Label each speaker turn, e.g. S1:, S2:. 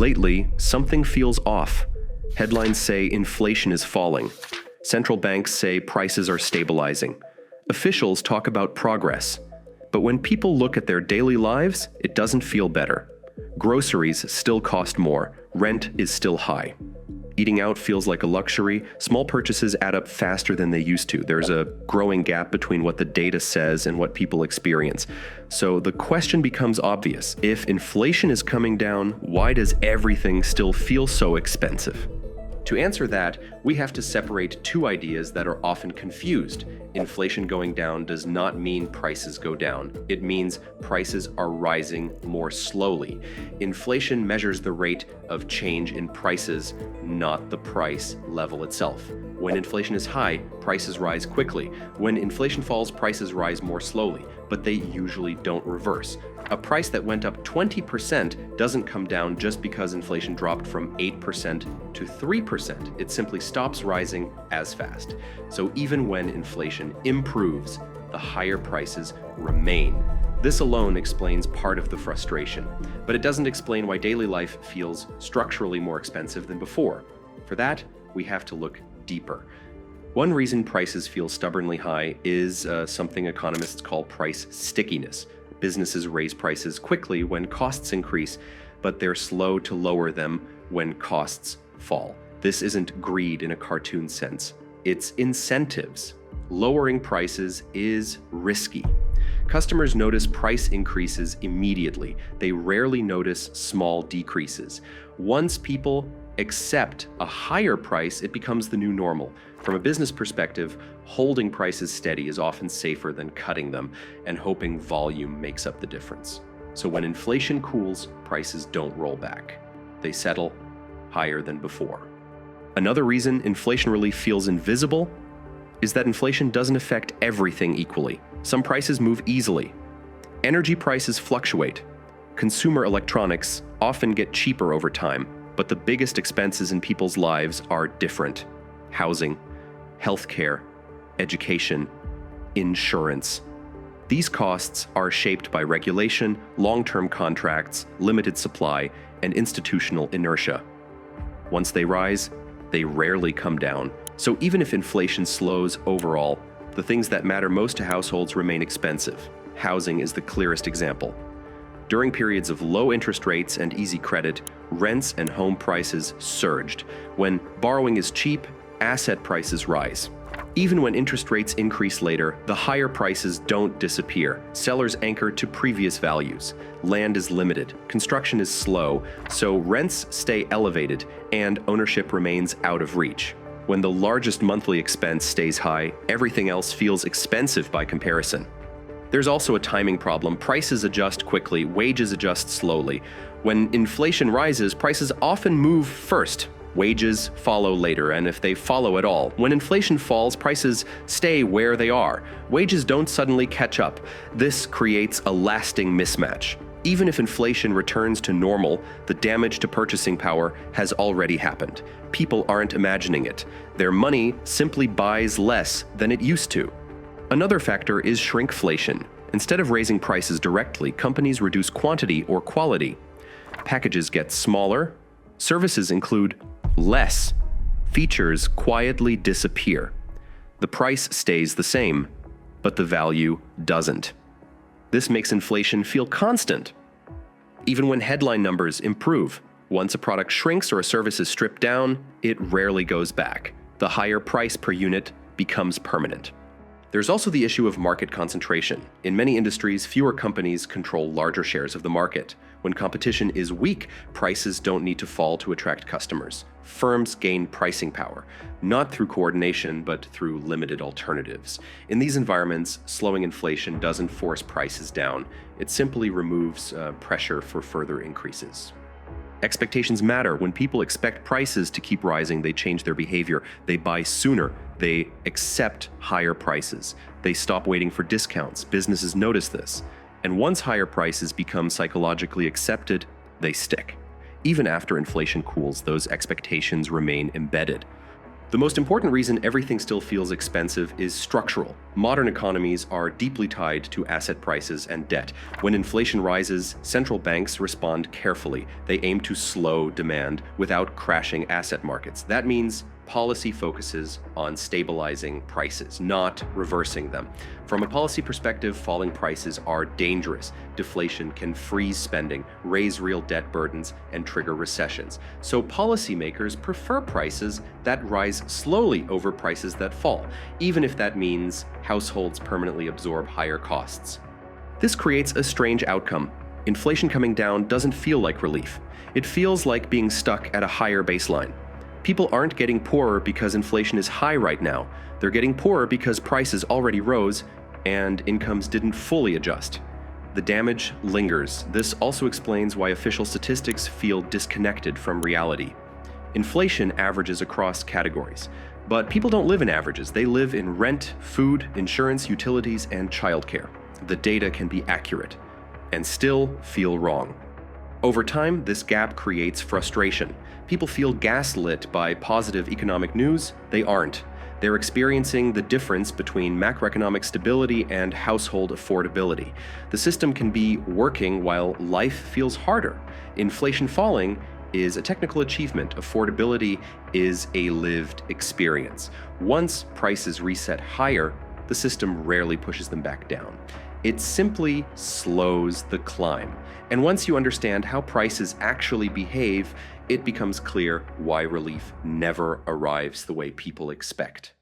S1: Lately, something feels off. Headlines say inflation is falling. Central banks say prices are stabilizing. Officials talk about progress. But when people look at their daily lives, it doesn't feel better. Groceries still cost more. Rent is still high. Eating out feels like a luxury. Small purchases add up faster than they used to. There's a growing gap between what the data says and what people experience. So the question becomes obvious. If inflation is coming down, why does everything still feel so expensive? To answer that, we have to separate two ideas that are often confused. Inflation going down does not mean prices go down. It means prices are rising more slowly. Inflation measures the rate of change in prices, not the price level itself. When inflation is high, prices rise quickly. When inflation falls, prices rise more slowly, but they usually don't reverse. A price that went up 20% doesn't come down just because inflation dropped from 8% to 3%. It simply stops rising as fast. So even when inflation improves, the higher prices remain. This alone explains part of the frustration, but it doesn't explain why daily life feels structurally more expensive than before. For that, we have to look deeper. One reason prices feel stubbornly high is something economists call price stickiness. Businesses raise prices quickly when costs increase, but they're slow to lower them when costs fall. This isn't greed in a cartoon sense. It's incentives. Lowering prices is risky. Customers notice price increases immediately. They rarely notice small decreases. Once people accept a higher price, it becomes the new normal. From a business perspective, holding prices steady is often safer than cutting them and hoping volume makes up the difference. So when inflation cools, prices don't roll back. They settle higher than before. Another reason inflation relief feels invisible is that inflation doesn't affect everything equally. Some prices move easily. Energy prices fluctuate. Consumer electronics often get cheaper over time, but the biggest expenses in people's lives are different. Housing, healthcare, education, insurance. These costs are shaped by regulation, long-term contracts, limited supply, and institutional inertia. Once they rise, they rarely come down. So even if inflation slows overall, the things that matter most to households remain expensive. Housing is the clearest example. During periods of low interest rates and easy credit, rents and home prices surged. When borrowing is cheap, asset prices rise. Even when interest rates increase later, the higher prices don't disappear. Sellers anchor to previous values. Land is limited. Construction is slow, so rents stay elevated and ownership remains out of reach. When the largest monthly expense stays high, everything else feels expensive by comparison. There's also a timing problem. Prices adjust quickly, wages adjust slowly. When inflation rises, prices often move first. Wages follow later, and if they follow at all. When inflation falls, prices stay where they are. Wages don't suddenly catch up. This creates a lasting mismatch. Even if inflation returns to normal, the damage to purchasing power has already happened. People aren't imagining it. Their money simply buys less than it used to. Another factor is shrinkflation. Instead of raising prices directly, companies reduce quantity or quality. Packages get smaller. Services include less. Features quietly disappear. The price stays the same, but the value doesn't. This makes inflation feel constant. Even when headline numbers improve, once a product shrinks or a service is stripped down, it rarely goes back. The higher price per unit becomes permanent. There's also the issue of market concentration. In many industries, fewer companies control larger shares of the market. When competition is weak, prices don't need to fall to attract customers. Firms gain pricing power, not through coordination, but through limited alternatives. In these environments, slowing inflation doesn't force prices down. It simply removes pressure for further increases. Expectations matter. When people expect prices to keep rising, they change their behavior. They buy sooner. They accept higher prices. They stop waiting for discounts. Businesses notice this. And once higher prices become psychologically accepted, they stick. Even after inflation cools, those expectations remain embedded. The most important reason everything still feels expensive is structural. Modern economies are deeply tied to asset prices and debt. When inflation rises, central banks respond carefully. They aim to slow demand without crashing asset markets. That means policy focuses on stabilizing prices, not reversing them. From a policy perspective, falling prices are dangerous. Deflation can freeze spending, raise real debt burdens, and trigger recessions. So policymakers prefer prices that rise slowly over prices that fall, even if that means households permanently absorb higher costs. This creates a strange outcome. Inflation coming down doesn't feel like relief. It feels like being stuck at a higher baseline. People aren't getting poorer because inflation is high right now. They're getting poorer because prices already rose and incomes didn't fully adjust. The damage lingers. This also explains why official statistics feel disconnected from reality. Inflation averages across categories, but people don't live in averages. They live in rent, food, insurance, utilities, and childcare. The data can be accurate and still feel wrong. Over time, this gap creates frustration. People feel gaslit by positive economic news. They aren't. They're experiencing the difference between macroeconomic stability and household affordability. The system can be working while life feels harder. Inflation falling is a technical achievement. Affordability is a lived experience. Once prices reset higher, the system rarely pushes them back down. It simply slows the climb. And once you understand how prices actually behave, it becomes clear why relief never arrives the way people expect.